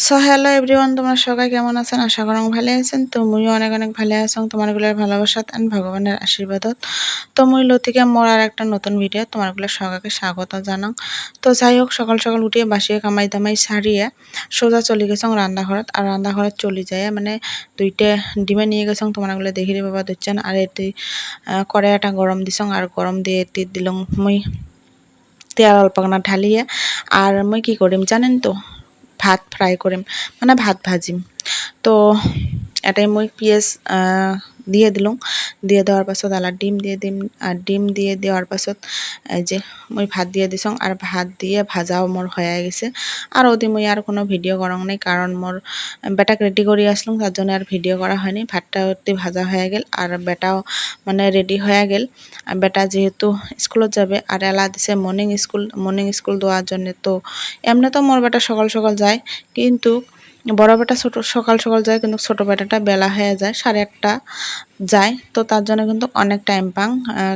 So hello everyone, তোমরা সবাই কেমন আছেন? আশা করি ভালো আছেন। তো মুইও অনেক অনেক ভালো আছি তোমারগুলোর ভালোবাসাত এন্ড ভগবানের আশীর্বাদত। তো মুই লতিকা মোর আর একটা নতুন ভিডিও তোমারগুলোর সবাইকে স্বাগত জানাং। তো যাই হোক, সকাল সকাল উঠিয়ে বাসিয়ে কামাই দামাই সারিয়ে সোজা চলে গেছং রান্নাঘরত। আর রান্নাঘরত চলে যায় মানে দুইটা ডিমে নিয়ে গেছং তোমারগুলো দেখিরে বাবা দিচ্ছেন। আর এটি কড়াইটা গরম দিছং আর গরম দিয়ে এটি দিলং মুই তেল অল্পখানা ঢালিয়ে। আর মুই কি করিম জানেন তো, ভাত ফ্রাই করিম মানে ভাত ভাজিম। তো এটাই মই পিঁয়াজ দিয়ে দিলুম, দিয়ে দেওয়ার পাছত আলা ডিম দিয়ে দিম। আর ডিম দিয়ে দেওয়ার পাছত এই যে মই ভাত দিয়ে দিছং। আর ভাত দিয়ে ভাজাও মোর হয়ে গেছে। আর ওদি মই আর কোনো ভিডিও করং নাই, কারণ মোর বেটাকে রেডি করে আসলাম, তার জন্য আর ভিডিও করা হয়নি। ভাতটা অতি ভাজা হয়ে গেল আর বেটাও মানে রেডি হয়ে গেল। আর বেটা যেহেতু স্কুলত যাবে আর এলা দিছে মর্নিং স্কুল দেওয়ার জন্য। তো এমনি তো মোর বেটা সকাল সকাল যায়, কিন্তু বড় বেটা সকাল সকাল যায়, কিন্তু ছোট বেটাটা বেলা হয়ে যায়, 8:30 যায়। তো তার জন্য কিন্তু অনেক টাইম পাং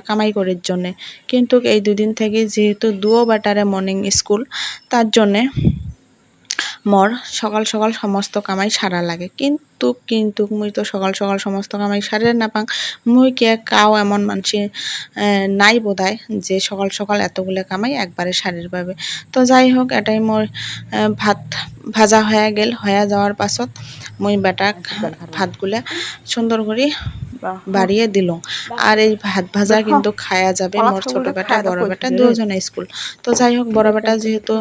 কামাই করার জন্যে। কিন্তু এই দুদিন থেকে যেহেতু দুও বেটারে মর্নিং স্কুল, তার জন্যে মোর সকাল সকাল সমস্ত কামাই সারা লাগে। কিন্তু মুই তো সকাল সকাল সমস্ত কামাই সারিয়ে না পাং। মুই কে কাও এমন মানসি নাই বোধহয় যে সকাল সকাল এতগুলো কামাই একবারে সারির পাবে। তো যাই হোক, এটাই মোর ভাত ভাজা হয়ে গেল। হয়ে যাওয়ার পাছত মুই বেটাক ভাতগুলা সুন্দর করে বাড়িয়ে দিল। আর এই ভাত ভাজা কিন্তু খায়া যাবে মোর ছোট বেটা বড় বেটা দুজনে স্কুল। তো যাই হোক, বড় বেটা যেহেতু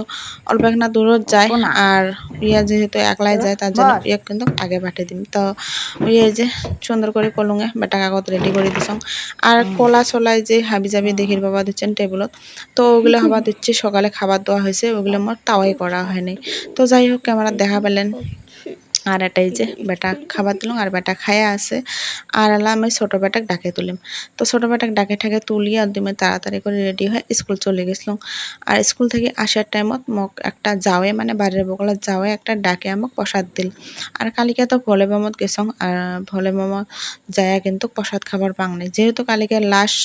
অল্প একনা দূরত যায় আর ইয়া যেহেতু একলাই যায়, তার জন্য ইয়া কিন্তু আগে পাঠিয়ে দিম। তো এই যে সুন্দর করে কলুঙে বেটা কাগজ রেডি করে দিছং। আর কলা চলাই যে হাবি জাবি দেখির বাবা দিচ্ছেন টেবিলত, তো ওগুলো হবা দিচ্ছি। সকালে খাবার দেওয়া হয়েছে, ওগুলো মোর তাওয়াই করা হয়নি। তো যাই হোক, ক্যামেরা দেখা পেলেন। আর এটাই যে বেটা খাবার দিলাম আর বেটা খায়া আছে। আর এলা আমি ছোট বেটাকে ডাকে তুলিম। তো ছোট বেটাকে ডাকে ঠাকে তুলি আর দিমে তাড়াতাড়ি করে রেডি হয়ে স্কুল চলে গেছিলাম। আর স্কুল থেকে আসার টাইমত মোক একটা যাওয়ে মানে বাড়ির বগলত যাওয়ে একটা ডাকে আমাক প্রসাদ দিল। আর কালিকে তো ভোলে বামত গেছং। আর ভোলে বামত যায় কিন্তু প্রসাদ খাবার পাং নাই, যেহেতু কালিকে লাস্ট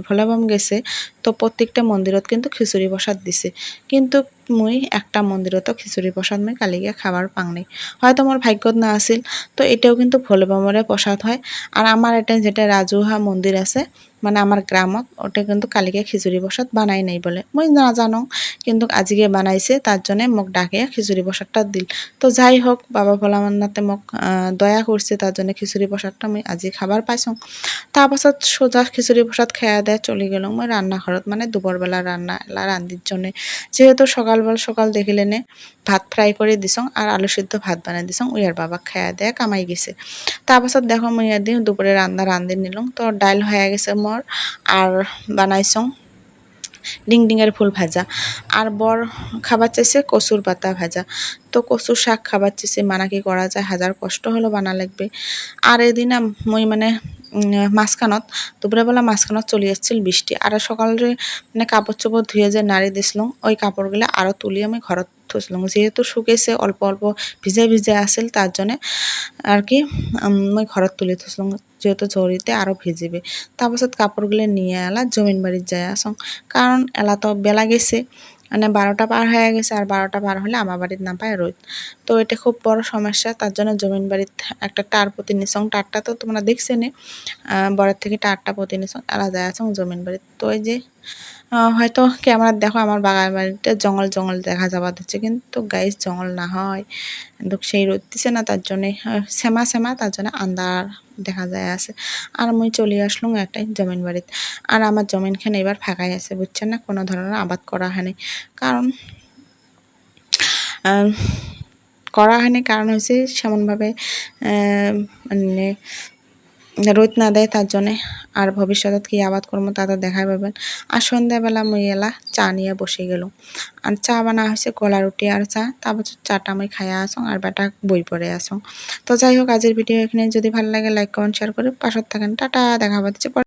ভোলে বাম গেছে। তো প্রত্যেকটা মন্দিরত কিন্তু খিচুড়ি প্রসাদ দিছে, কিন্তু মুই একটা মন্দিরতো খিচুড়ি প্রসাদ মুই কালিকে খাবার পাং নাই, হয়তো মোর ভাগ্যত না আছিল। তো এটাও কিন্তু ভোলে বামরে প্রসাদ হয়। আর আমার এটা যেটা রাজুহা মন্দির আছে মানে আমার গ্রামত, ওটা কিন্তু কালিকে খিচুড়ি প্রসাদ বানাই নাই বলে, মুই না জানো। কিন্তু আজকে বানাইছে, তার জন্য মোক ডাকে খিচুড়ি প্রসাদটা দিল। তো যাই হোক, বাবা ভোলানাথে মোক দয়া করছে, তার জন্য খিচুড়ি প্রসাদটা আমি আজি খাবার পাইছোঁ। তাৰ পাছত সোজা খিচুড়ি প্রসাদ খাইয়া দেয় চলে গেল মই রান্নাঘরত, মানে দুপুরবেলা রান্না এলা রান্ধির জন্য। যেহেতু সকাল দেখিলে নে ভাত ফ্রাই করে দিছং আর আলু সিদ্ধ ভাত বানাই দিছং, উইয়ার বাবা খাইয়া দেয়া কামাই গেছে। তাৰ পাছত দেখো মই দিন দুপুরে রান্ধি নিলুম। তো ডাইল হয়ে গেছে মোর, আর বানাইছং ডিংডিঙের ফুল ভাজা। আর বর খাবার চাইছে কচুর পাতা ভাজা। তো কচুর শাক খাবার চাইছে, মানা কি করা যায়, হাজার কষ্ট হলো বানা লাগবে। আর এদিন মই মানে মাঝখানত দুপুরবেলা মাঝখানত চলে আসছিল বৃষ্টি। আর সকালে মানে কাপড় চোপড় ধুয়ে যে নাড়ি দিছিলাম, ওই কাপড়গুলো আরও তুলি আমি ঘৰত থৈছিলাম। যেহেতু শুকাইছে অল্প অল্প ভিজে ভিজে আছিল, তার জন্য আর কি মই ঘৰত তুলি থৈছিলাম, যেহেতু জরিতে আরও ভিজিবে। তাৰপাছত কাপড়গুলো নিয়ে এলা জমিন বাড়িত যায় আসং, কারণ এলা তো বেলা গেছে মানে 12টা পার হয়ে গেছে। আর 12টা পার হলে আমার বাড়িতে না পায় রোদ। তো এটা খুব বড় সমস্যা, তার জন্য জমিন বাড়িত একটা টার প্রতি নিছং। টারটা তো তোমরা দেখছেনে, বরের থেকে টারটা প্রতি নিছং এলা যায় আসং জমিন বাড়িত। তো এই যে হয়তো ক্যামেরাত দেখো আমার বাগান বাড়িতে জঙ্গল জঙ্গল দেখা যাবা দিচ্ছে, কিন্তু গাইস জঙ্গল না হয়, কিন্তু সেই রোদ দিছে না, তার জন্য শ্যামা শ্যামা, তার জন্য আন্ধার দেখা যায় আছে। আর মুই চলে আসলাম একটাই জমিন বাড়িত। আর আমার জমিনখানে এবার ফাঁকাই আছে, বুঝছেন না, কোনো ধরনের আবাদ করা হয়নি। কারণ করা হয়নি কারণ হচ্ছে সেমনভাবে মানে রোদ না দেয়, তার জন্যে। আর ভবিষ্যতে কি আবাদ করবো তা তো দেখাই পাবেন। আর সন্ধ্যাবেলা মুই এলা চা নিয়ে বসে গেল। আর চা বানা হয়েছে কলা রুটি আর চা। তারপর চাটা আমি খাইয়া আসং আর বেটা বই পড়ে আসং। তো যাই হোক, আজকের ভিডিও এখানে। যদি ভালো লাগে লাইক কমেন্ট শেয়ার করে পাশত থাকেন। টাটা, দেখা পাচ্ছে।